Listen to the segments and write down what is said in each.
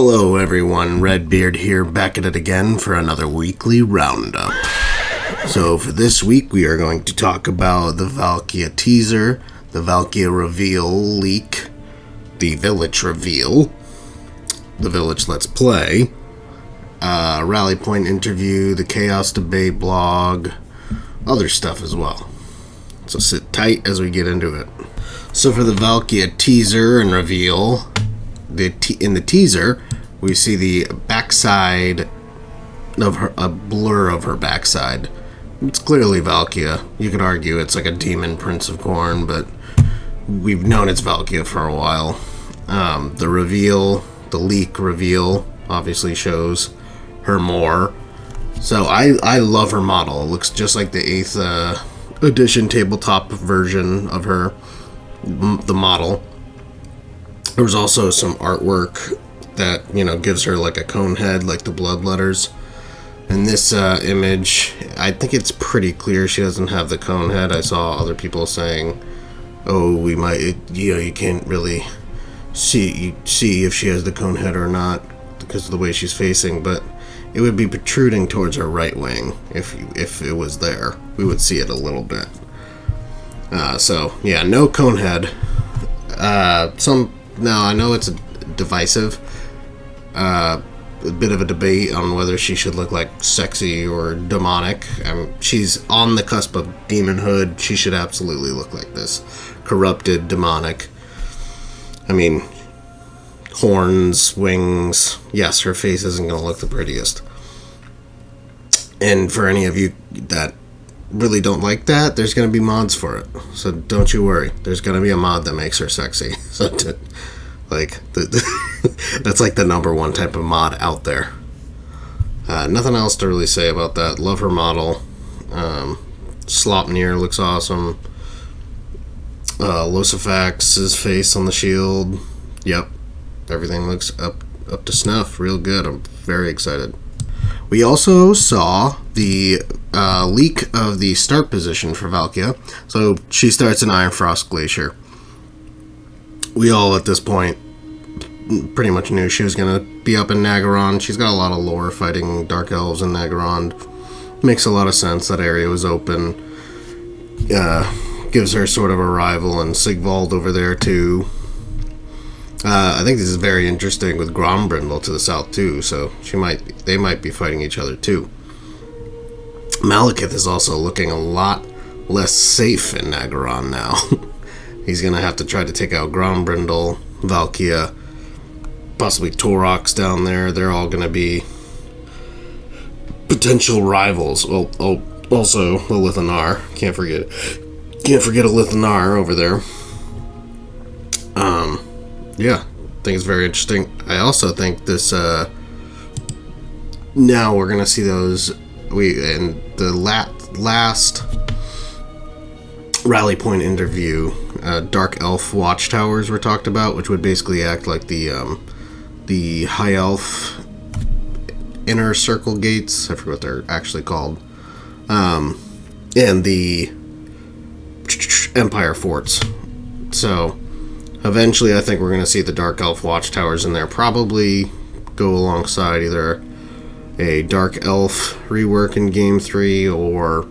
Hello everyone, Redbeard here, back at it again for another weekly roundup. So for this week we are going to talk about the Valkia teaser, the Valkia reveal leak, the Vilitch reveal, the Vilitch Let's Play, Rally Point interview, the Chaos Debate blog, other stuff as well. So sit tight as we get into it. So for the Valkia teaser and reveal, in the teaser, we see the backside of her, a blur of her backside. It's clearly Valkia. You could argue it's like a demon Prince of Khorne, but we've known it's Valkia for a while. The reveal, the leak reveal, obviously shows her more. So I love her model. It looks just like the 8th edition tabletop version of her, the model. There was also some artwork that, gives her like a cone head, like the blood letters. In this image, I think it's pretty clear she doesn't have the cone head. I saw other people saying, oh, we might, you can't really see if she has the cone head or not because of the way she's facing, but it would be protruding towards her right wing. If it was there, we would see it a little bit. So, yeah, no cone head. Now, I know it's divisive. A bit of a debate on whether she should look like sexy or demonic. She's on the cusp of demonhood. She should absolutely look like this. Corrupted, demonic. Horns, wings. Yes, her face isn't going to look the prettiest. And for any of you that really don't like that, there's going to be mods for it. So don't you worry. There's going to be a mod that makes her sexy. So that's like the number one type of mod out there. Nothing else to really say about that. Love her model. Slopnir looks awesome. Losifax's face on the shield. Yep. Everything looks up to snuff. Real good. I'm very excited. We also saw the leak of the start position for Valkia. So she starts in Ironfrost Glacier. We all at this point pretty much knew she was going to be up in Nagaron. She's got a lot of lore fighting Dark Elves in Nagaron. Makes a lot of sense. That area was open. Gives her sort of a rival, and Sigvald over there too. I think this is very interesting with Grombrindle to the south too, so they might be fighting each other too. Malekith is also looking a lot less safe in Nagaron now. He's going to have to try to take out Grombrindle, Valkia, possibly Taurox down there. They're all going to be potential rivals. Well, also the Lithanar. Can't forget a Lithanar over there. Yeah, I think it's very interesting. I also think this, now we're going to see those, in the last Rally Point interview, Dark Elf Watchtowers were talked about, which would basically act like the High Elf Inner Circle Gates, I forget what they're actually called, and the Empire Forts. So eventually I think we're going to see the Dark Elf Watchtowers in there, probably go alongside either a Dark Elf rework in Game 3, or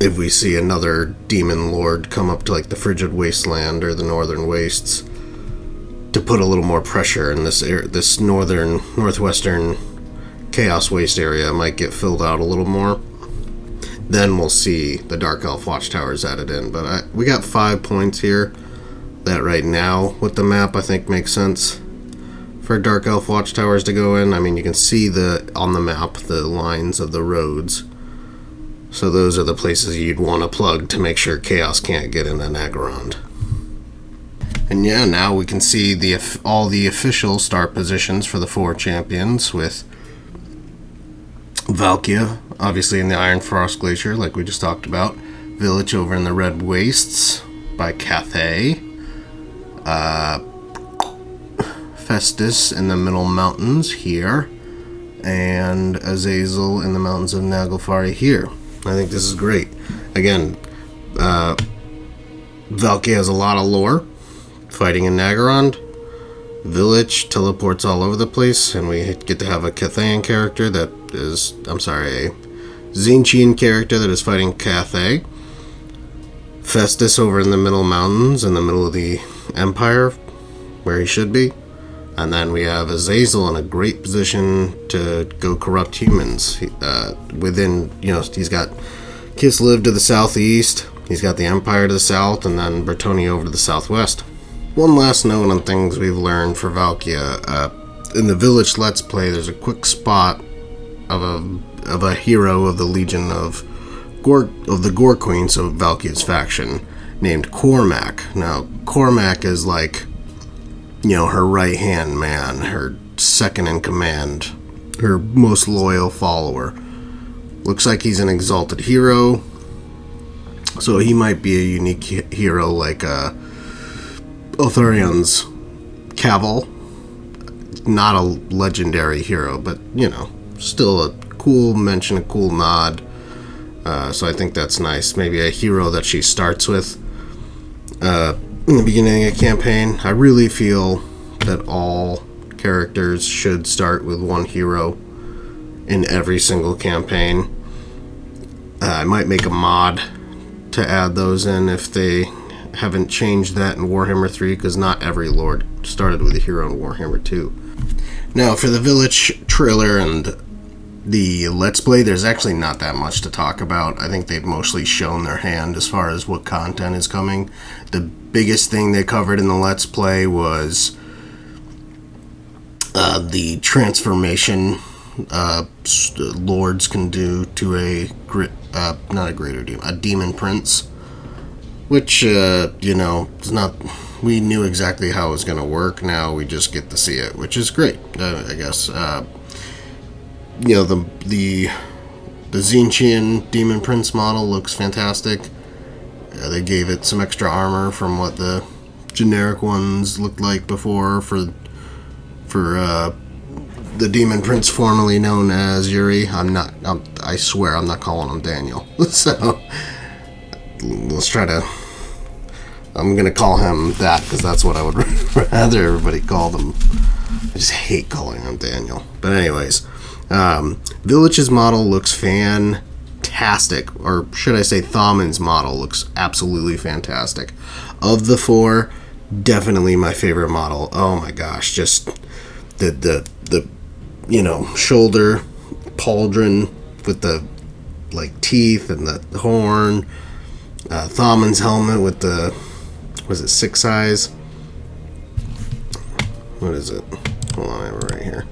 if we see another Demon Lord come up to like the Frigid Wasteland or the Northern Wastes to put a little more pressure in this northwestern Chaos Waste area might get filled out a little more. Then we'll see the Dark Elf Watchtowers added in. But we got 5 points here that right now with the map I think makes sense for Dark Elf Watchtowers to go in. You can see on the map the lines of the roads. So those are the places you'd want to plug to make sure Chaos can't get into Nagaron. And yeah, now we can see all the official start positions for the 4 champions, with Valkia, obviously in the Ironfrost Glacier, like we just talked about. Vilitch over in the Red Wastes by Cathay. Festus in the Middle Mountains here. And Azazel in the Mountains of Naglfari here. I think this is great. Again, Valkia has a lot of lore fighting in Nagaron. Vilitch teleports all over the place, and we get to have a Cathayan character a Tzeentchian character that is fighting Cathay. Festus over in the middle mountains, in the middle of the Empire, where he should be. And then we have Azazel in a great position to go corrupt humans. He's got Kislev to the southeast, he's got the Empire to the south, and then Bretonnia over to the southwest. One last note on things we've learned for Valkia. In the Vilitch Let's Play, there's a quick spot of a hero of the Legion of the Gore Queen, so Valkia's faction, named Kormak. Now, Kormak is like, her right-hand man, her second in command, her most loyal follower. Looks like he's an exalted hero, so he might be a unique hero like Otharion's Cavil. Not a legendary hero, but, still a cool mention, a cool nod. So I think that's nice. Maybe a hero that she starts with in the beginning of a campaign. I really feel that all characters should start with one hero in every single campaign. I might make a mod to add those in if they haven't changed that in Warhammer 3, because not every lord started with a hero in Warhammer 2. Now, for the Vilitch trailer and the Let's Play, there's actually not that much to talk about. I think they've mostly shown their hand as far as what content is coming. The biggest thing they covered in the Let's Play was the transformation lords can do to a demon prince, which it's not. We knew exactly how it was going to work. Now we just get to see it, which is great. I guess the Tzeentchian demon prince model looks fantastic. They gave it some extra armor from what the generic ones looked like before for the demon prince formerly known as Yuri. I swear I'm not calling him Daniel. So let's try to. I'm gonna call him that because that's what I would rather everybody call them. I just hate calling him Daniel. But anyways, Vilitch's model looks fantastic, or should I say Thaumon's model looks absolutely fantastic. Of the four, definitely my favorite model. Oh my gosh, just the shoulder pauldron with the teeth and the horn. Thaumon's helmet with the, was it 6 eyes? What is it? Hold on, I have it right here.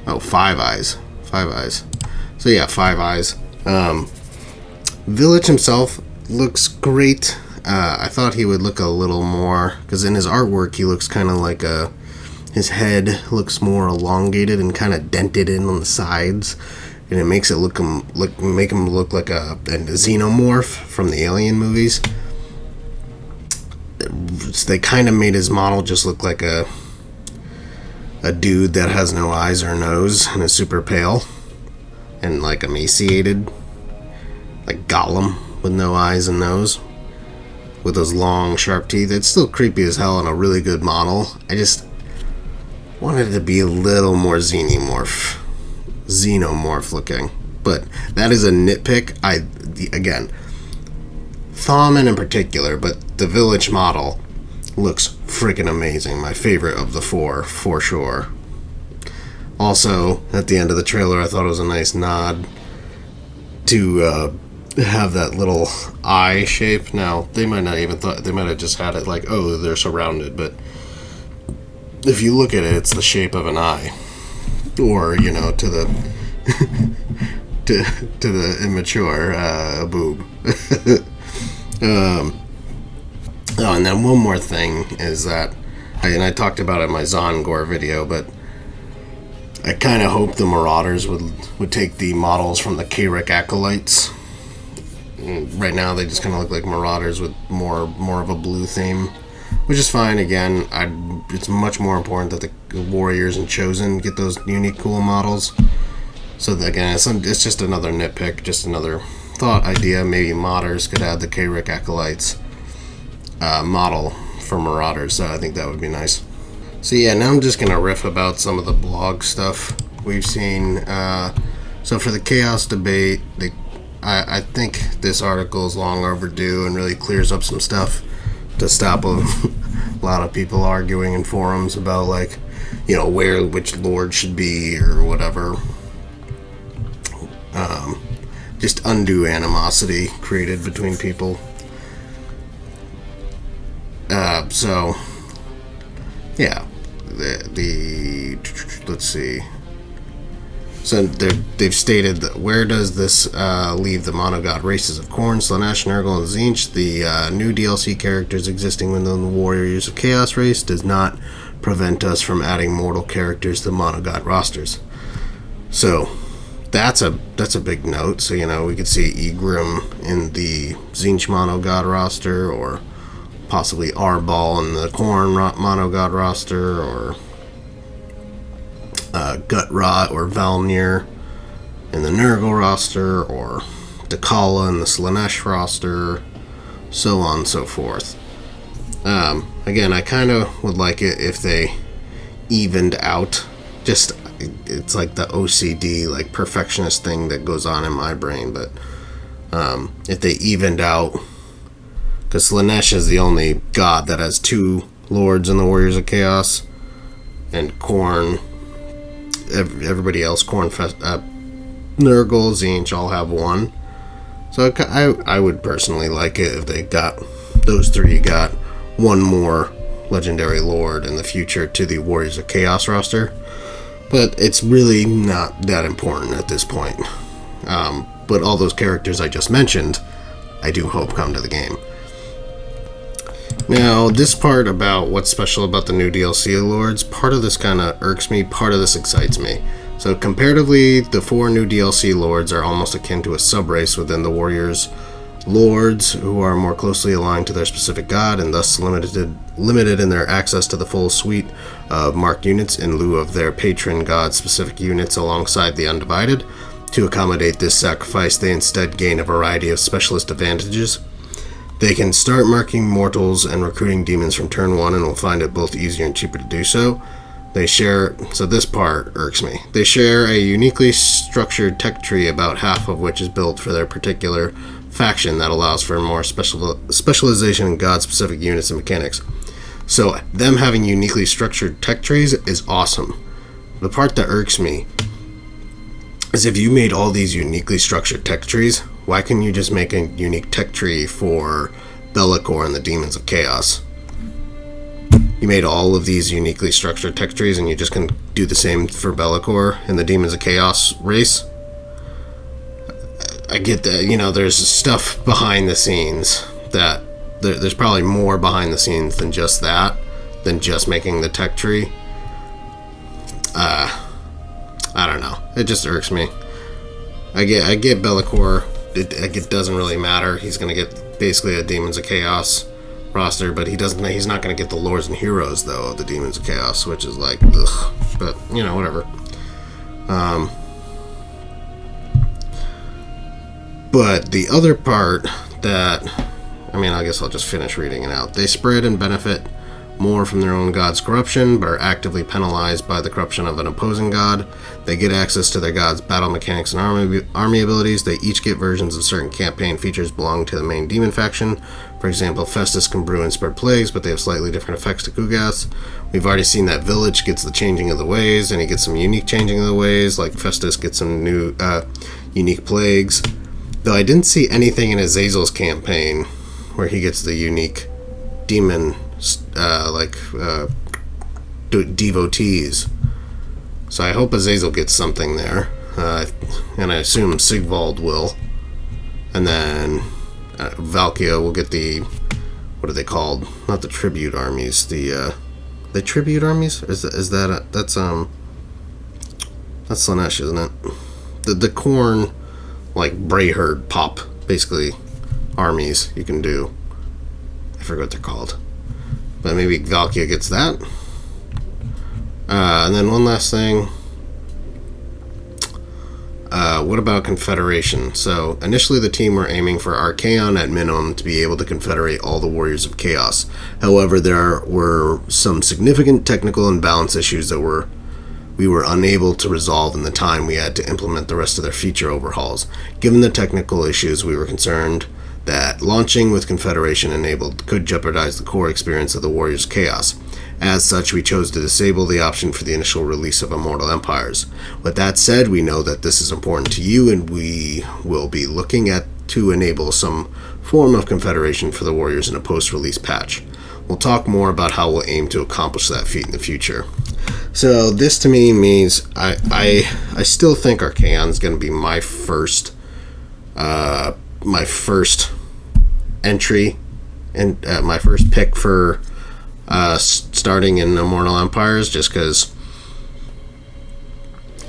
Oh, 5 eyes. 5 eyes. So yeah, 5 eyes. Vilitch himself looks great. I thought he would look a little more, because in his artwork he looks kind of like his head looks more elongated and kind of dented in on the sides, and it makes it make him look like a xenomorph from the Alien movies. They kind of made his model just look like a dude that has no eyes or nose and is super pale and emaciated, like Gollum with no eyes and nose with those long sharp teeth. It's still creepy as hell and a really good model. I just wanted it to be a little more xenomorph looking, but that is a nitpick. Again, Thaumon in particular, but the Vilitch model looks freaking amazing. My favorite of the four, for sure. Also, at the end of the trailer, I thought it was a nice nod to have that little eye shape. Now, they might not even they might have just had it like, oh, they're surrounded, but if you look at it, it's the shape of an eye. Or, to the to the immature boob. Oh, and then one more thing is that, I talked about it in my Zongor video, but I kind of hope the Marauders would take the models from the K'rrik Acolytes. Right now they just kind of look like Marauders with more of a blue theme, which is fine. Again, it's much more important that the Warriors and Chosen get those unique, cool models. So again, it's just another nitpick, just another thought idea. Maybe modders could add the K'rrik Acolytes. model for Marauders, so I think that would be nice. So yeah, now I'm just gonna riff about some of the blog stuff we've seen. So for the Chaos debate, I think this article is long overdue and really clears up some stuff to stop a lot of people arguing in forums about, like, you know, which lord should be or whatever. Just undue animosity created between people. So yeah, let's see. So they've stated that where does this leave the monogod races of Khorne, Slaanesh, Nurgle, and Tzeentch? The new DLC characters existing within the Warriors of Chaos race does not prevent us from adding mortal characters to the monogod rosters. So that's a big note. So, you know, we could see Egrim in the Tzeentch monogod roster, or possibly Arbol in the Khorne monogod roster, or Gutrot or Valnir in the Nurgle roster, or Dakala in the Slaanesh roster, so on and so forth. Again, I kind of would like it if they evened out. Just, it's like the OCD, like, perfectionist thing that goes on in my brain, but if they evened out, because Slaanesh is the only god that has two lords in the Warriors of Chaos, and Khorne, everybody else, Khorne, Nurgle, Tzeentch all have one. So I would personally like it if they got, those three got one more legendary lord in the future to the Warriors of Chaos roster. But it's really not that important at this point. But all those characters I just mentioned, I do hope come to the game. Now, this part about what's special about the new DLC lords, part of this kind of irks me, part of this excites me. So comparatively, the 4 new DLC lords are almost akin to a subrace within the Warriors lords, who are more closely aligned to their specific god and thus limited in their access to the full suite of marked units in lieu of their patron god specific units alongside the Undivided. To accommodate this sacrifice, they instead gain a variety of specialist advantages. They can start marking mortals and recruiting demons from turn 1 and will find it both easier and cheaper to do so. So this part irks me. They share a uniquely structured tech tree, about half of which is built for their particular faction, that allows for more specialization in god-specific units and mechanics. So them having uniquely structured tech trees is awesome. The part that irks me is if you made all these uniquely structured tech trees, why couldn't you just make a unique tech tree for Be'lakor and the Demons of Chaos? You made all of these uniquely structured tech trees and you just can do the same for Be'lakor and the Demons of Chaos race? I get that, you know, there's stuff behind the scenes that there's probably more behind the scenes than just that, than just making the tech tree. I don't know. It just irks me. I get Be'lakor. It doesn't really matter. He's gonna get basically a Demons of Chaos roster, but he's not gonna get the Lords and Heroes though of the Demons of Chaos, which is like, ugh. But you know, whatever. But the other part that, I guess I'll just finish reading it out. They spread and benefit more from their own god's corruption, but are actively penalized by the corruption of an opposing god. They get access to their god's battle mechanics and army abilities. They each get versions of certain campaign features belonging to the main demon faction. For example, Festus can brew and spread plagues, but they have slightly different effects to Kugaths. We've already seen that Vilitch gets the changing of the ways, and he gets some unique changing of the ways, like Festus gets some new unique plagues. Though I didn't see anything in Azazel's campaign where he gets the unique demon devotees. So I hope Azazel gets something there, and I assume Sigvald will. And then Valkia will get the, what are they called? Not the tribute armies. The tribute armies? That's Slaanesh, isn't it? The Khorne, like Brayherd pop, basically armies you can do. I forget what they're called. But maybe Valkia gets that. And then one last thing. What about Confederation? So, initially the team were aiming for Archaon at minimum to be able to confederate all the Warriors of Chaos. However, there were some significant technical and balance issues that we were unable to resolve in the time we had to implement the rest of their feature overhauls. Given the technical issues, we were concerned that launching with Confederation enabled could jeopardize the core experience of the Warriors of Chaos. As such, we chose to disable the option for the initial release of Immortal Empires. With that said, we know that this is important to you, and we will be looking to enable some form of Confederation for the Warriors in a post-release patch. We'll talk more about how we'll aim to accomplish that feat in the future. So this to me means I still think Archaon's going to be my first entry and my first pick for starting in Immortal Empires, just because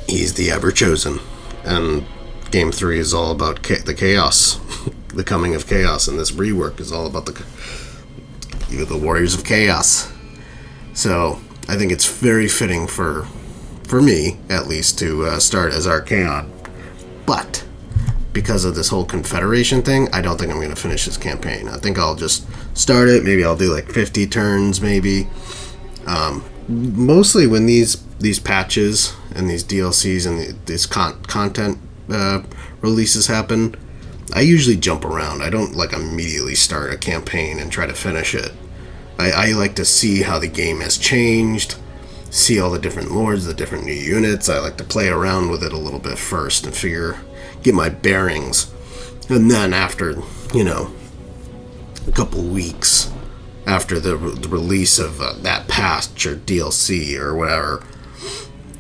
he's the ever chosen, and Game 3 is all about the chaos, the coming of chaos, and this rework is all about the Warriors of Chaos. So I think it's very fitting for me, at least, to start as Archaon. But because of this whole Confederation thing, I don't think I'm going to finish this campaign. I think I'll just start it. Maybe I'll do like 50 turns, maybe. Mostly when these patches and these DLCs and these content releases happen, I usually jump around. I don't like immediately start a campaign and try to finish it. I like to see how the game has changed, see all the different lords, the different new units. I like to play around with it a little bit first and get my bearings. And then after, a couple weeks after the release of that patch or DLC or whatever,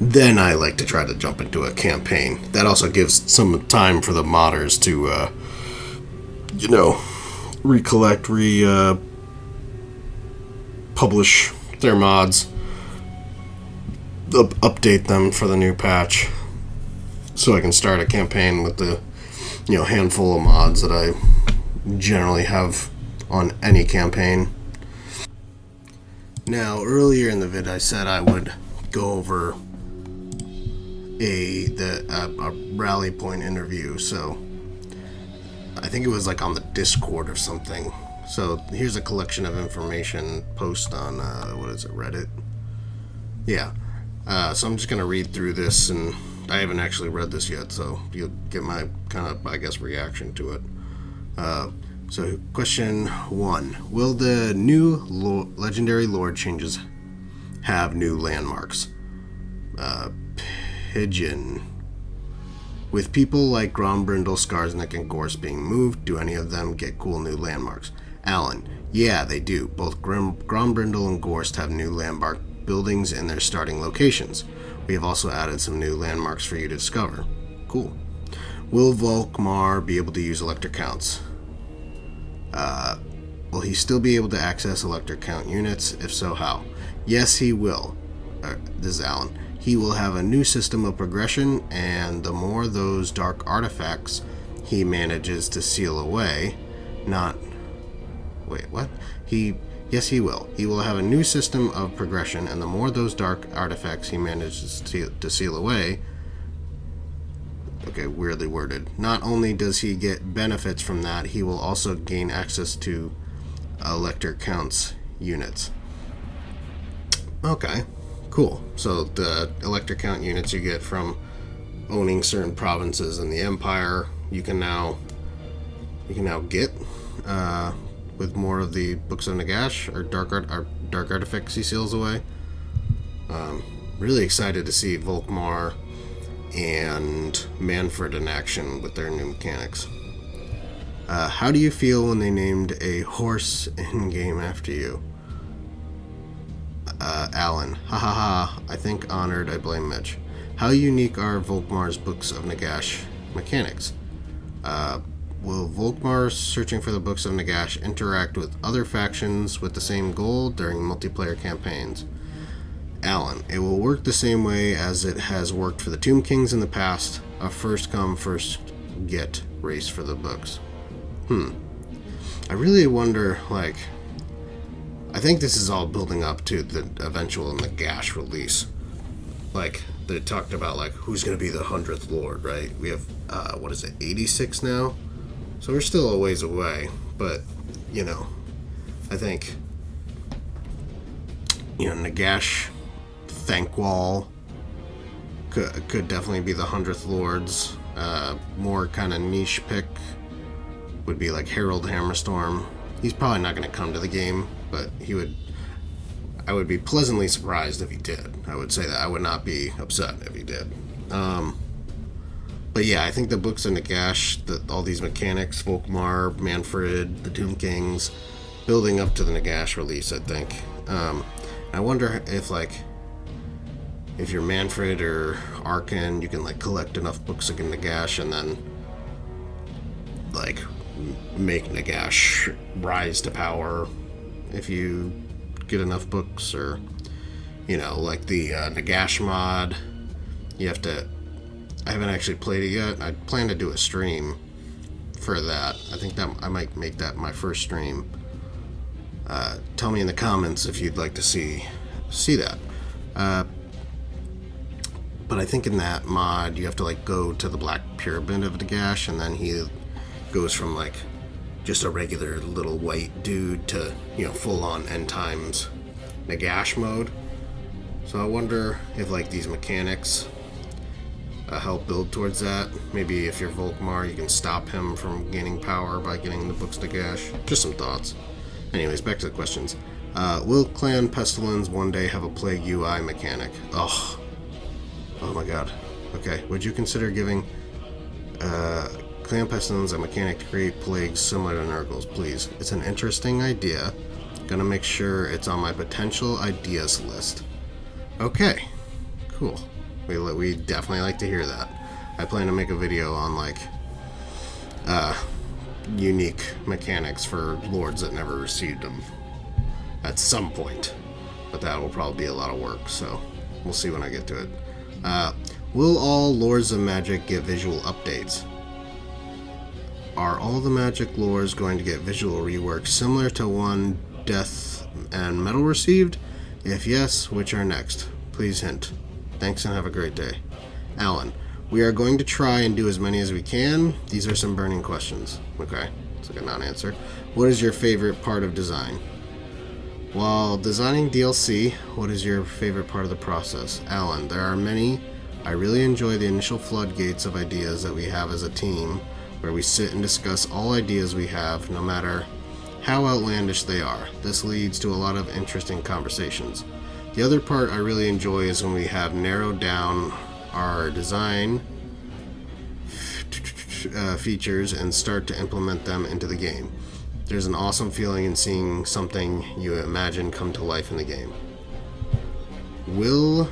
then I like to try to jump into a campaign. That also gives some time for the modders to, recollect, publish their mods, update them for the new patch, so I can start a campaign with the handful of mods that I generally have on any campaign. Now, earlier in the vid, I said I would go over a rally point interview. So I think it was like on the Discord or something. So here's a collection of information post on Reddit. Yeah. So I'm just gonna read through this, and I haven't actually read this yet, so you'll get my kind of, reaction to it. So question 1. Will the new legendary lord changes have new landmarks? Pigeon. With people like Grombrindle, Skarsnik, and Gorse being moved, do any of them get cool new landmarks? Alan. Yeah, they do. Both Grombrindle and Gorse have new landmark buildings in their starting locations. We have also added some new landmarks for you to discover. Cool. Will Volkmar be able to use elector counts? Will he still be able to access elector count units? If so, how? Yes, he will. This is Alan. He will have a new system of progression, and the more those dark artifacts he manages to seal away, Yes, he will. He will have a new system of progression, and the more those dark artifacts he manages to seal away... Okay, weirdly worded. Not only does he get benefits from that, he will also gain access to elector counts units. Okay, cool. So the elector count units you get from owning certain provinces in the Empire, you can now get with more of the Books of Nagash or dark artifacts he seals away. Really excited to see Volkmar and Manfred in action with their new mechanics. How do you feel when they named a horse in-game after you? Alan. Ha ha ha. I think honored, I blame Mitch. How unique are Volkmar's Books of Nagash mechanics? Will Volkmar searching for the Books of Nagash interact with other factions with the same goal during multiplayer campaigns? Alan. It will work the same way as it has worked for the Tomb Kings in the past, a first come, first get race for the books. I really wonder, I think this is all building up to the eventual Nagash release. they talked about like who's going to be the 100th Lord, right? We have what is it, 86 now, so we're still a ways away. But you know, I think Nagash, Thankwall could definitely be the 100th Lords. More kind of niche pick would be like Harold Hammerstorm. He's probably not going to come to the game, but I would be pleasantly surprised if he did. I would say that I would not be upset if he did. But yeah, I think the books of Nagash, all these mechanics, Volkmar, Manfred, the Tomb Kings, building up to the Nagash release, I think. I wonder if you're Manfred or Arkan, you can like collect enough books of Nagash and then like make Nagash rise to power if you get enough books, or like the Nagash mod. You have to. I haven't actually played it yet. I plan to do a stream for that. I think that I might make that my first stream. Tell me in the comments if you'd like to see that. But I think in that mod you have to like go to the Black Pyramid of Nagash, and then he goes from like just a regular little white dude to full on end times Nagash mode. So I wonder if like these mechanics help build towards that. Maybe if you're Volkmar, you can stop him from gaining power by getting the books Nagash. Just some thoughts. Anyways, back to the questions. Will Clan Pestilence one day have a plague UI mechanic? Oh my god. Okay, would you consider giving Clan Pestilence a mechanic to create plagues similar to Nurgle's, please? It's an interesting idea. Gonna make sure it's on my potential ideas list. Okay, cool. We definitely like to hear that. I plan to make a video on like unique mechanics for lords that never received them at some point, but that will probably be a lot of work, so we'll see when I get to it. Will all Lords of Magic get visual updates? Are all the Magic lores going to get visual rework similar to one Death and Metal received? If yes, which are next? Please hint. Thanks and have a great day. Alan, we are going to try and do as many as we can. These are some burning questions. Okay, it's like a non-answer. What is your favorite part of design? While designing DLC, what is your favorite part of the process? Alan, there are many. I really enjoy the initial floodgates of ideas that we have as a team, where we sit and discuss all ideas we have, no matter how outlandish they are. This leads to a lot of interesting conversations. The other part I really enjoy is when we have narrowed down our design features and start to implement them into the game. There's an awesome feeling in seeing something you imagine come to life in the game. Will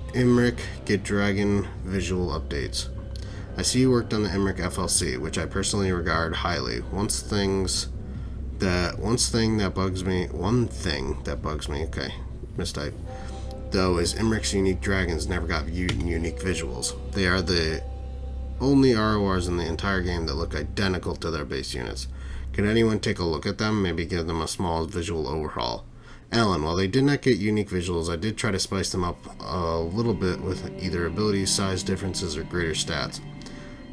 Imric get Dragon visual updates? I see you worked on the Imric FLC, which I personally regard highly. One thing that bugs me, okay, mistype, though, is Imric's unique dragons never got unique visuals. They are the only RORs in the entire game that look identical to their base units. Can anyone take a look at them? Maybe give them a small visual overhaul. Alan, while they did not get unique visuals, I did try to spice them up a little bit with either ability size differences or greater stats.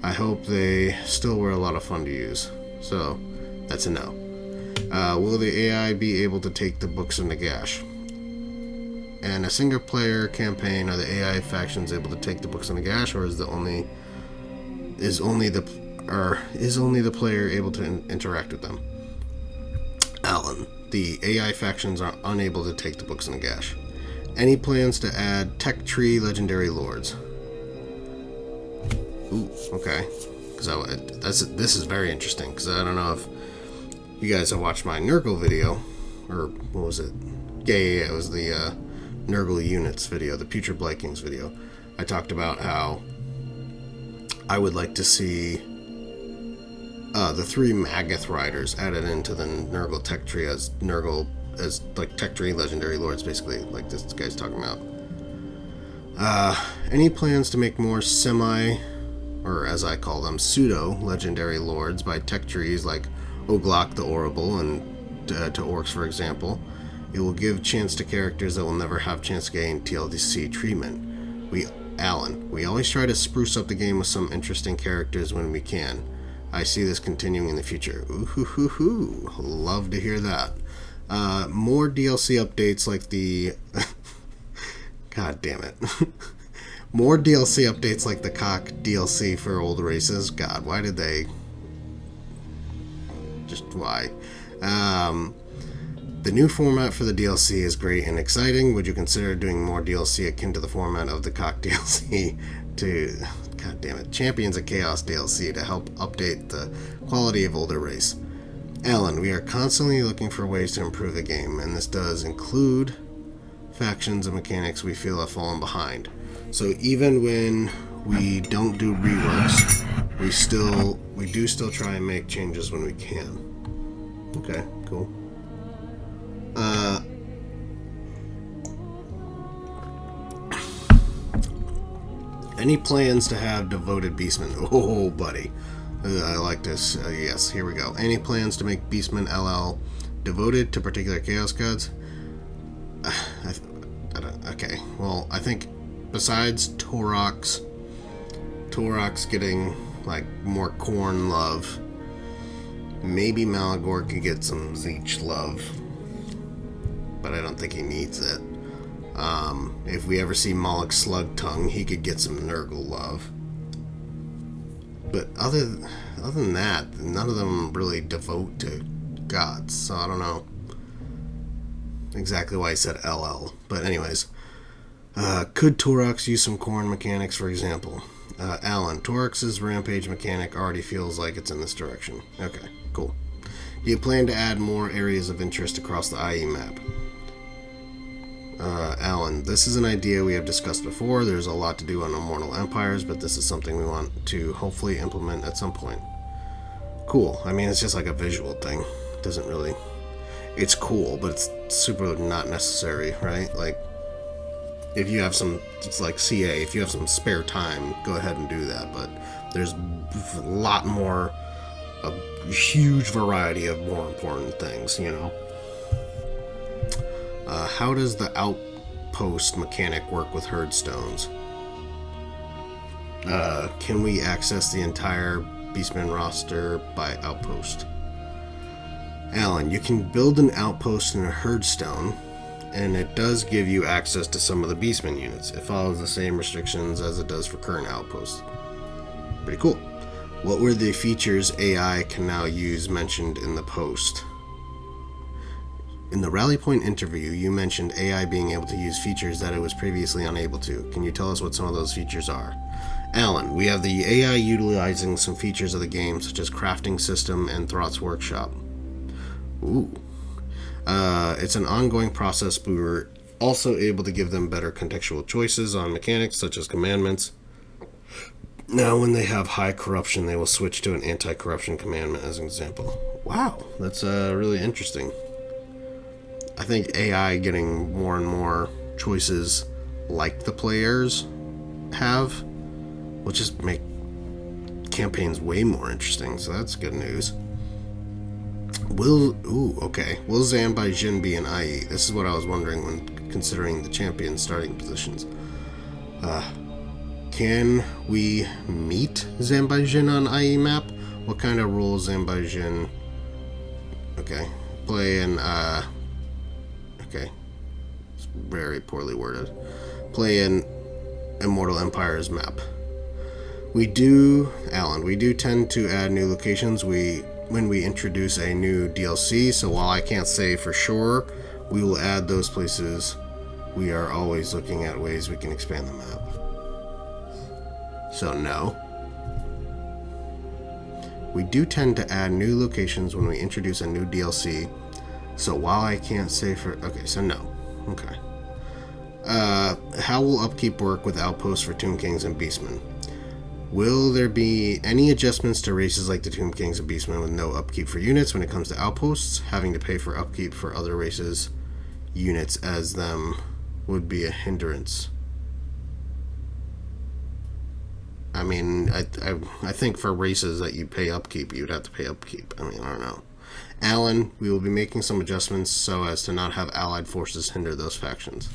I hope they still were a lot of fun to use. So, that's a no. Will the AI be able to take the books of Nagash? In a single player campaign, are the AI factions able to take the books of Nagash, or is only the player able to interact with them? Alan, the AI factions are unable to take the books of Nagash. Any plans to add Tech Tree Legendary Lords? Ooh, okay. This is very interesting, because I don't know if you guys have watched my Nurgle video, or what was it? Yeah, it was the Nurgle units video, the Putrid Blakings video. I talked about how I would like to see the 3 Magath riders added into the Nurgle tech tree as like tech tree legendary lords, basically, like this guy's talking about. Any plans to make more or as I call them, pseudo legendary lords by tech trees like Oglok the Orrible and to orcs, for example? It will give chance to characters that will never have chance to gain TLDC treatment. We Alan, we always try to spruce up the game with some interesting characters when we can. I see this continuing in the future. Ooh hoo hoo hoo. Love to hear that. More DLC updates like the... God damn it. More DLC updates like the cock DLC for old races. God, why did they... Just why? The new format for the DLC is great and exciting. Would you consider doing more DLC akin to the format of the cock DLC to... God damn it. Champions of Chaos DLC to help update the quality of older race? Alan, we are constantly looking for ways to improve the game, and this does include factions and mechanics we feel have fallen behind. So even when we don't do reworks, we do still try and make changes when we can. Okay, cool. Any plans to have devoted beastmen? Oh, buddy. I like this. Yes, here we go. Any plans to make beastmen LL devoted to particular chaos gods? Okay, well, I think besides Torox getting, like, more Khorne love, maybe Malagor could get some Tzeentch love, but I don't think he needs it. If we ever see Moloch Slugtongue, he could get some Nurgle love. But other than that, none of them really devote to gods, so I don't know exactly why I said LL. But anyways, could Torox use some Khorne mechanics, for example? Alan, Torox's rampage mechanic already feels like it's in this direction. Okay, cool. Do you plan to add more areas of interest across the IE map? Alan, this is an idea we have discussed before. There's a lot to do on Immortal Empires, but this is something we want to hopefully implement at some point. Cool. I mean, it's just like a visual thing. It doesn't really... It's cool, but it's super not necessary, right? Like, if you have some... It's like CA. If you have some spare time, go ahead and do that. But there's a lot more... A huge variety of more important things, you know? How does the outpost mechanic work with herd stones? Can we access the entire Beastman roster by outpost? Alan, you can build an outpost in a herd stone, and it does give you access to some of the Beastman units. It follows the same restrictions as it does for current outposts. Pretty cool. What were the features AI can now use mentioned in the post? In the Rally Point interview, you mentioned AI being able to use features that it was previously unable to. Can you tell us what some of those features are? Alan, we have the AI utilizing some features of the game, such as crafting system and Thrott's workshop. Ooh. It's an ongoing process, but we were also able to give them better contextual choices on mechanics, such as commandments. Now, when they have high corruption, they will switch to an anti-corruption commandment as an example. Wow, that's really interesting. I think AI getting more and more choices like the players have will just make campaigns way more interesting, so that's good news. Will Zanbai Jin be an IE? This is what I was wondering when considering the champion starting positions. Can we meet Zanbai Jin on IE map? What kind of role Zanbai Jin... Okay. Play in, okay. It's very poorly worded. Play in Immortal Empires map. We do tend to add new locations when we introduce a new DLC, so while I can't say for sure, we will add those places. We are always looking at ways we can expand the map. So no. We do tend to add new locations when we introduce a new DLC, so while I can't say for... Okay, so no. Okay. How will upkeep work with outposts for Tomb Kings and Beastmen? Will there be any adjustments to races like the Tomb Kings and Beastmen with no upkeep for units when it comes to outposts? Having to pay for upkeep for other races' units as them would be a hindrance. I mean, I think for races that you pay upkeep, you'd have to pay upkeep. I mean, I don't know. Alan, we will be making some adjustments so as to not have allied forces hinder those factions.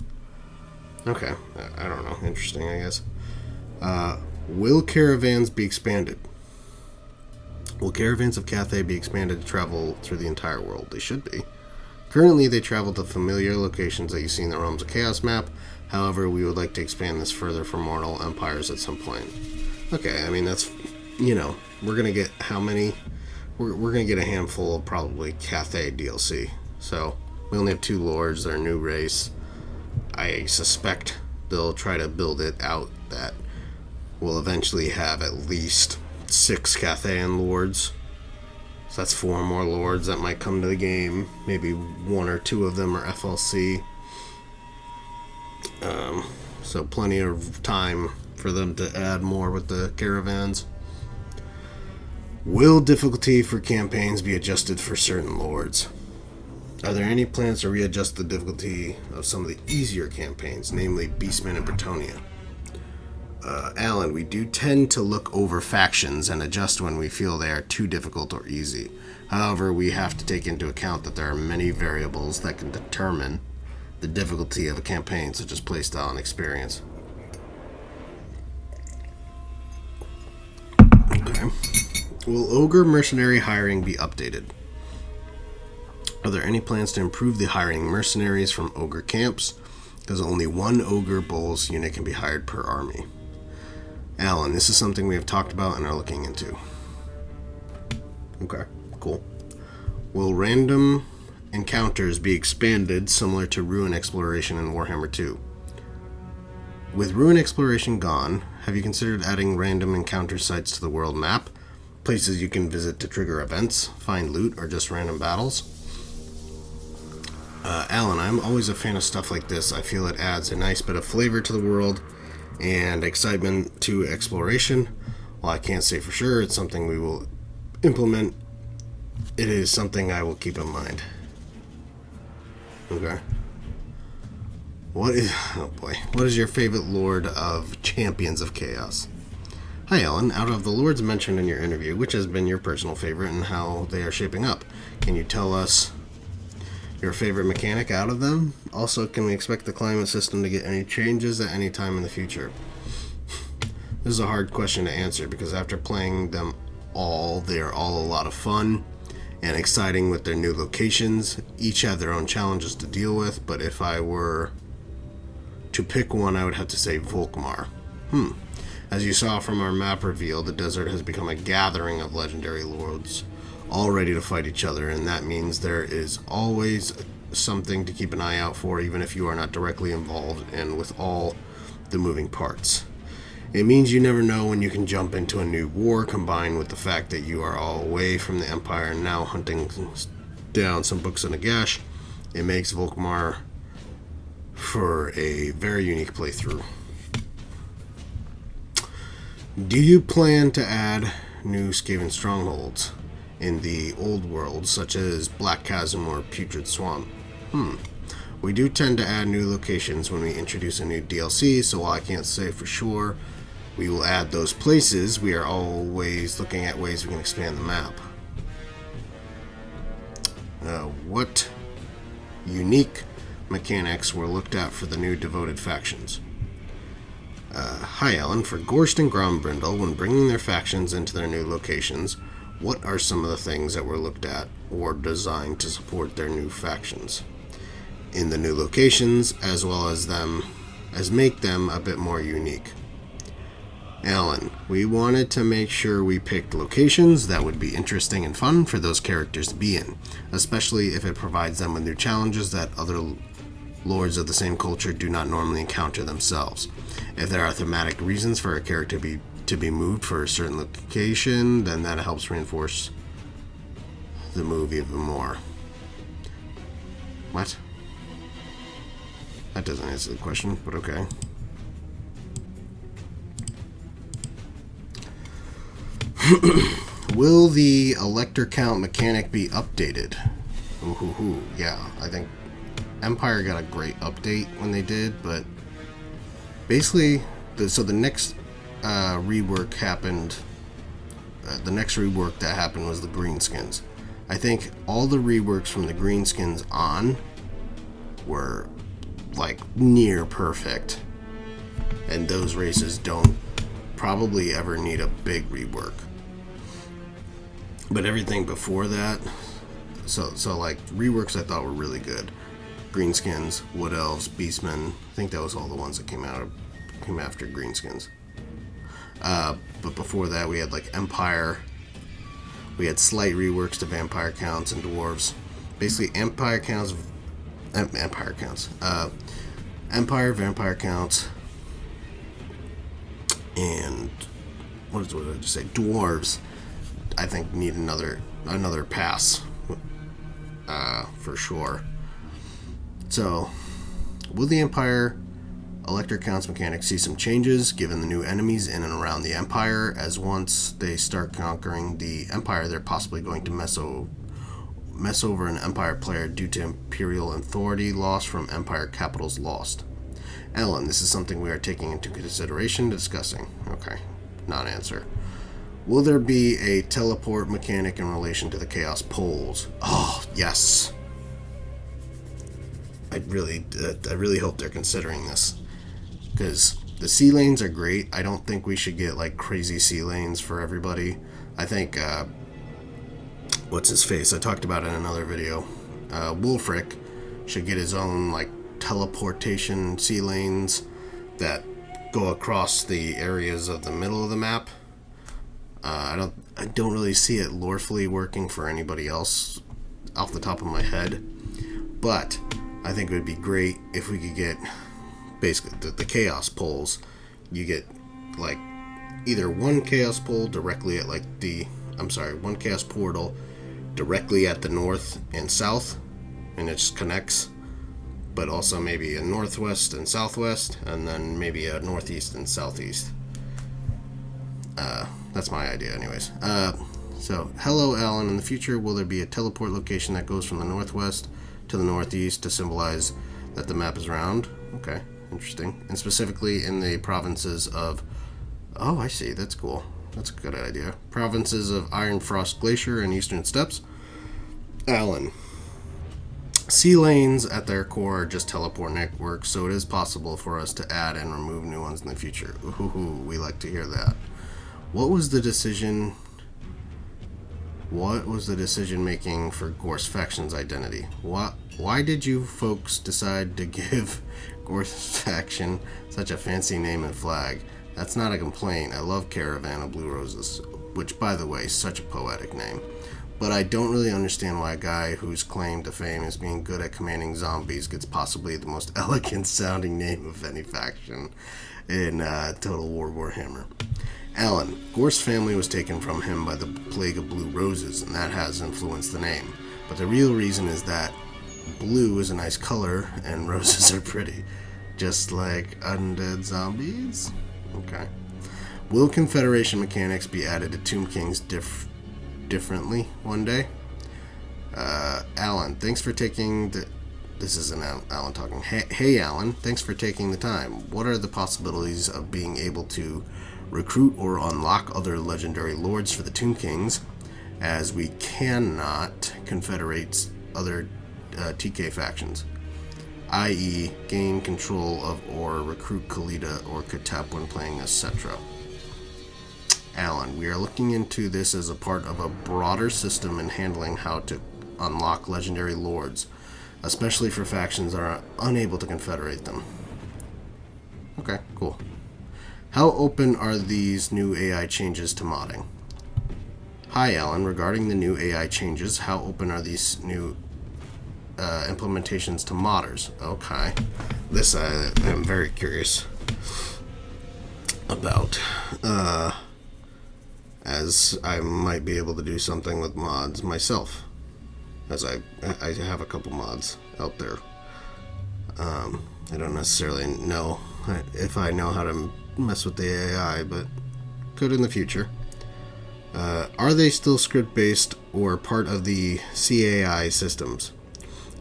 Okay, I don't know. Interesting, I guess. Will caravans be expanded? Will caravans of Cathay be expanded to travel through the entire world? They should be. Currently, they travel to familiar locations that you see in the Realms of Chaos map. However, we would like to expand this further for mortal empires at some point. Okay, I mean, that's, we're going to get how many? We're going to get a handful of probably Cathay DLC. So, we only have 2 lords, they're a new race. I suspect they'll try to build it out that we'll eventually have at least 6 Cathayan lords. So that's 4 more lords that might come to the game. Maybe 1 or 2 of them are FLC. So plenty of time for them to add more with the caravans. Will difficulty for campaigns be adjusted for certain lords? Are there any plans to readjust the difficulty of some of the easier campaigns, namely Beastmen and Bretonnia? Alan, we do tend to look over factions and adjust when we feel they are too difficult or easy. However, we have to take into account that there are many variables that can determine the difficulty of a campaign, such as playstyle and experience. Okay. Will Ogre mercenary hiring be updated? Are there any plans to improve the hiring mercenaries from Ogre camps? Because only 1 Ogre Bulls unit can be hired per army. Alan, this is something we have talked about and are looking into. Okay, cool. Will random encounters be expanded similar to Ruin Exploration in Warhammer 2? With Ruin Exploration gone, have you considered adding random encounter sites to the world map? Places you can visit to trigger events, find loot, or just random battles? Alan, I'm always a fan of stuff like this. I feel it adds a nice bit of flavor to the world and excitement to exploration. While I can't say for sure it's something we will implement, it is something I will keep in mind. Okay. What is your favorite Lord of Champions of Chaos? Hi Ellen, out of the lords mentioned in your interview, which has been your personal favorite and how they are shaping up? Can you tell us your favorite mechanic out of them? Also, can we expect the climate system to get any changes at any time in the future? This is a hard question to answer because after playing them all, they are all a lot of fun and exciting with their new locations. Each have their own challenges to deal with, but if I were to pick one, I would have to say Volkmar. As you saw from our map reveal, the desert has become a gathering of legendary lords, all ready to fight each other, and that means there is always something to keep an eye out for, even if you are not directly involved and with all the moving parts. It means you never know when you can jump into a new war, combined with the fact that you are all away from the Empire and now hunting down some books on Nagash. It makes Volkmar for a very unique playthrough. Do you plan to add new Skaven strongholds in the old world, such as Black Chasm or Putrid Swamp? We do tend to add new locations when we introduce a new DLC, so while I can't say for sure we will add those places, we are always looking at ways we can expand the map. What unique mechanics were looked at for the new devoted factions? Hi Ellen, for Gorst and Grombrindle, when bringing their factions into their new locations, what are some of the things that were looked at or designed to support their new factions in the new locations, as well as make them a bit more unique? Alan, we wanted to make sure we picked locations that would be interesting and fun for those characters to be in, especially if it provides them with new challenges that other lords of the same culture do not normally encounter themselves. If there are thematic reasons for a character to be moved for a certain location, then that helps reinforce the move even more. What? That doesn't answer the question, but okay. Will the elector count mechanic be updated? Yeah, I think Empire got a great update when they did, but basically, the next rework happened. The next rework that happened was the greenskins. I think all the reworks from the greenskins on were like near perfect, and those races don't probably ever need a big rework. But everything before that, so like reworks I thought were really good. Greenskins, Wood Elves, Beastmen. I think that was all the ones that came after Greenskins. But before that, we had like Empire. We had slight reworks to Vampire Counts and Dwarves. Basically, Empire, Vampire Counts, and what did I just say? Dwarves, I think, need another pass, for sure. So, will the Empire Elector Counts mechanics see some changes given the new enemies in and around the Empire, as once they start conquering the Empire, they're possibly going to mess over an Empire player due to Imperial authority lost from Empire capitals lost? Alan, this is something we are taking into consideration discussing. Okay, non-answer. Will there be a teleport mechanic in relation to the Chaos Poles? Oh, yes. I really hope they're considering this, because the sea lanes are great. I don't think we should get like crazy sea lanes for everybody. I think what's his face? I talked about it in another video. Wulfric should get his own like teleportation sea lanes that go across the areas of the middle of the map. I don't really see it lorefully working for anybody else off the top of my head, but I think it would be great if we could get basically the Chaos Poles. You get like either one Chaos Pole directly at like one Chaos Portal directly at the north and south, and it just connects, but also maybe a northwest and southwest, and then maybe a northeast and southeast. That's my idea anyways. So, hello Alan, in the future will there be a teleport location that goes from the northwest to the northeast to symbolize that the map is round? Okay, interesting. And specifically in the provinces of... Oh, I see, that's cool. That's a good idea. Provinces of Iron Frost Glacier and Eastern Steppes. Alan, sea lanes at their core are just teleport networks, so it is possible for us to add and remove new ones in the future. Ooh, we like to hear that. What was the decision making for Gorse Faction's identity? Why did you folks decide to give Gorse Faction such a fancy name and flag? That's not a complaint. I love Caravan of Blue Roses, which, by the way, is such a poetic name. But I don't really understand why a guy whose claim to fame is being good at commanding zombies gets possibly the most elegant sounding name of any faction in Total War Warhammer. Alan, Gorse family was taken from him by the Plague of Blue Roses, and that has influenced the name. But the real reason is that blue is a nice color, and roses are pretty. Just like undead zombies? Okay. Will Confederation mechanics be added to Tomb Kings differently one day? Alan, thanks for taking the... This isn't Alan talking. Hey Alan, thanks for taking the time. What are the possibilities of being able to recruit or unlock other legendary lords for the Tomb Kings, as we cannot confederate other TK factions, i.e. gain control of or recruit Khalida or Katep when playing etc.? Alan, we are looking into this as a part of a broader system in handling how to unlock legendary lords, especially for factions that are unable to confederate them. Okay, cool. How open are these new AI changes to modding? Hi Alan, regarding the new AI changes, how open are these new implementations to modders? Okay. This I am very curious about, as I might be able to do something with mods myself, as I have a couple mods out there. I don't necessarily know if I know how to mess with the AI, but could in the future. Are they still script-based or part of the CAI systems?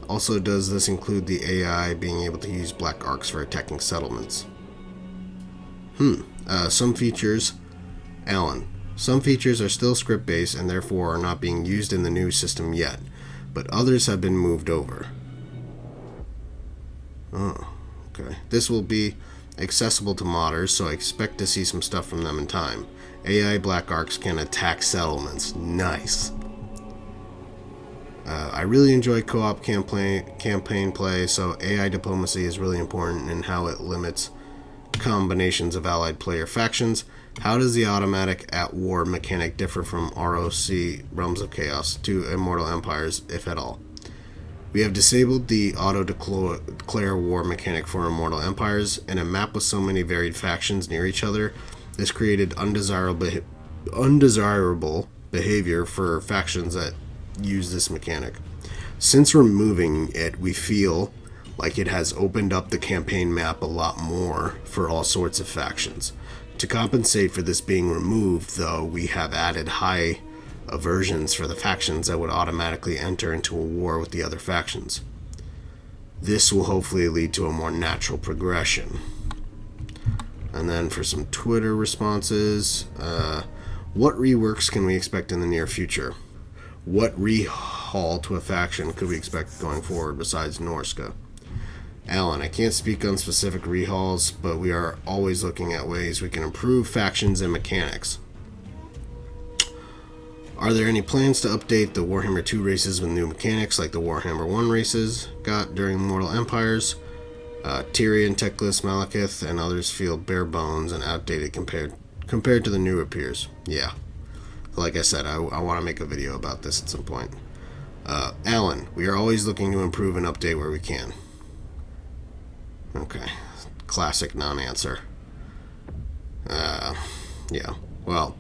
Also, does this include the AI being able to use black arcs for attacking settlements? Some features... Alan, some features are still script-based and therefore are not being used in the new system yet, but others have been moved over. Oh, okay. This will be accessible to modders, so I expect to see some stuff from them in time. AI Black Arcs can attack settlements. Nice. I really enjoy co-op campaign play, so AI diplomacy is really important in how it limits combinations of allied player factions. How does the automatic at-war mechanic differ from ROC, Realms of Chaos, to Immortal Empires, if at all? We have disabled the auto-declare war mechanic for Immortal Empires. In a map with so many varied factions near each other, this created undesirable behavior for factions that use this mechanic. Since removing it, we feel like it has opened up the campaign map a lot more for all sorts of factions. To compensate for this being removed, though, we have added high aversions for the factions that would automatically enter into a war with the other factions. This will hopefully lead to a more natural progression. And then for some Twitter responses, what reworks can we expect in the near future? What rehaul to a faction could we expect going forward besides Norska? Alan, I can't speak on specific rehauls, but we are always looking at ways we can improve factions and mechanics. Are there any plans to update the Warhammer 2 races with new mechanics like the Warhammer 1 races got during Mortal Empires? Tyrion, Teclis, Malekith, and others feel bare bones and outdated compared to the newer peers. Yeah. Like I said, I want to make a video about this at some point. Alan, we are always looking to improve and update where we can. Okay. Classic non-answer. Yeah. Well,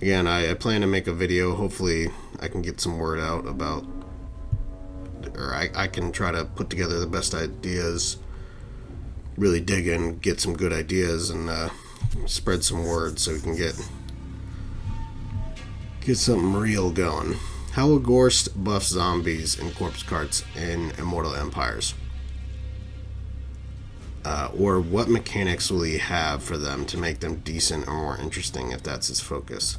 again, I plan to make a video. Hopefully I can get some word out about, or I can try to put together the best ideas, really dig in, get some good ideas, and spread some word so we can get something real going. How will Gorst buff zombies and corpse carts in Immortal Empires? Or what mechanics will he have for them to make them decent or more interesting if that's his focus?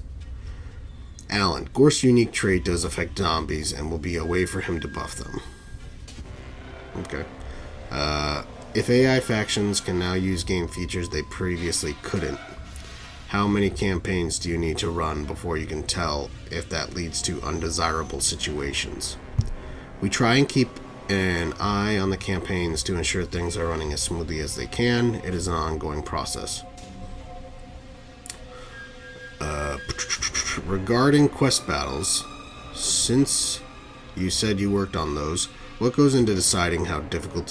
Alan, Gorst's unique trait does affect zombies and will be a way for him to buff them. Okay. If AI factions can now use game features they previously couldn't, how many campaigns do you need to run before you can tell if that leads to undesirable situations? We try and keep an eye on the campaigns to ensure things are running as smoothly as they can. It is an ongoing process. Regarding quest battles, since you said you worked on those, what goes into deciding how difficult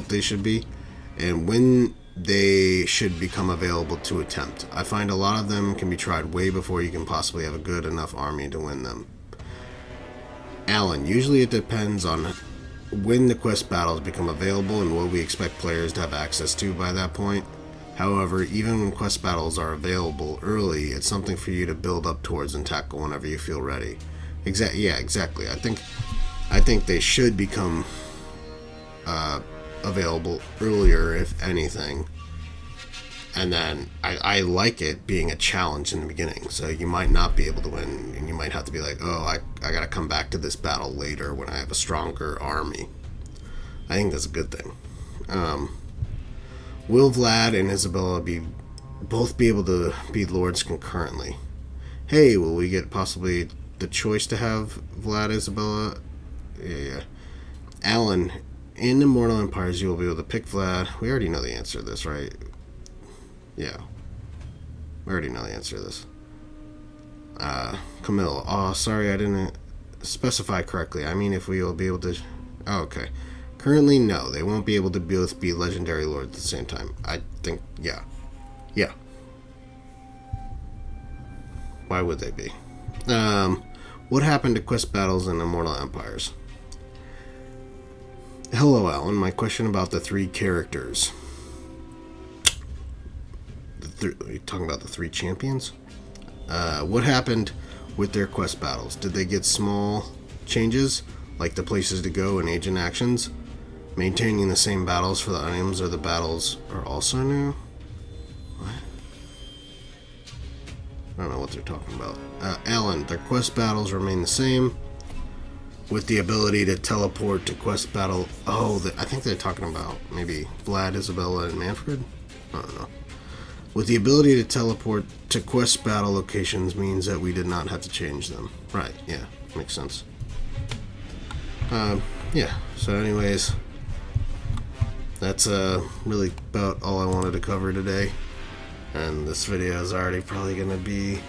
they should be and when they should become available to attempt? I find a lot of them can be tried way before you can possibly have a good enough army to win them. Alan, usually it depends on when the quest battles become available and what we expect players to have access to by that point. However, even when quest battles are available early, it's something for you to build up towards and tackle whenever you feel ready. Exactly. I think they should become available earlier, if anything. And then I like it being a challenge in the beginning, so you might not be able to win, and you might have to be like, oh, I gotta come back to this battle later when I have a stronger army. I think that's a good thing. Will Vlad and Isabella both be able to be lords concurrently? Hey, will we get possibly the choice to have Vlad, Isabella? Yeah. Alan, in Immortal Empires, you will be able to pick Vlad. We already know the answer to this, right? Yeah. We already know the answer to this. Camille. Oh, sorry, I didn't specify correctly. I mean, if we will be able to... Oh, okay. Currently, no. They won't be able to both be legendary lords at the same time. I think, yeah. Yeah. Why would they be? What happened to quest battles in Immortal Empires? Hello, Alan. My question about the three characters. Are you talking about the three champions? What happened with their quest battles? Did they get small changes, like the places to go and agent actions? Maintaining the same battles for the items or the battles are also new? What? I don't know what they're talking about. Alan, their quest battles remain the same. with the ability to teleport to quest battle. Oh, I think they're talking about maybe Vlad, Isabella, and Manfred? I don't know. With the ability to teleport to quest battle locations means that we did not have to change them. Right, yeah, makes sense. Yeah, so anyways, that's really about all I wanted to cover today. And this video is already probably going to be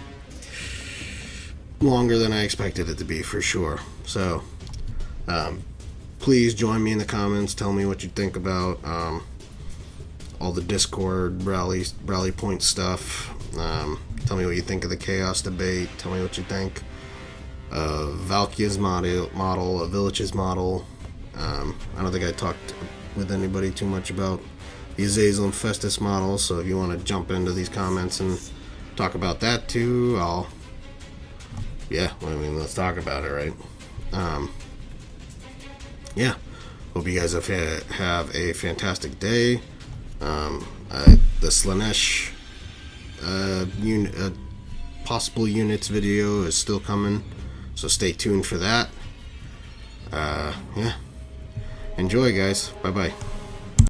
longer than I expected it to be, for sure. So, please join me in the comments. Tell me what you think about all the Discord rally point stuff. Tell me what you think of the Chaos debate. Tell me what you think of Valkia's model, of Vilitch's model. I don't think I talked with anybody too much about the Azazel and Festus models, so if you want to jump into these comments and talk about that too, let's talk about it, right? Yeah, hope you guys have a fantastic day. The Slanesh possible units video is still coming, so stay tuned for that. Yeah, enjoy, guys. Bye bye.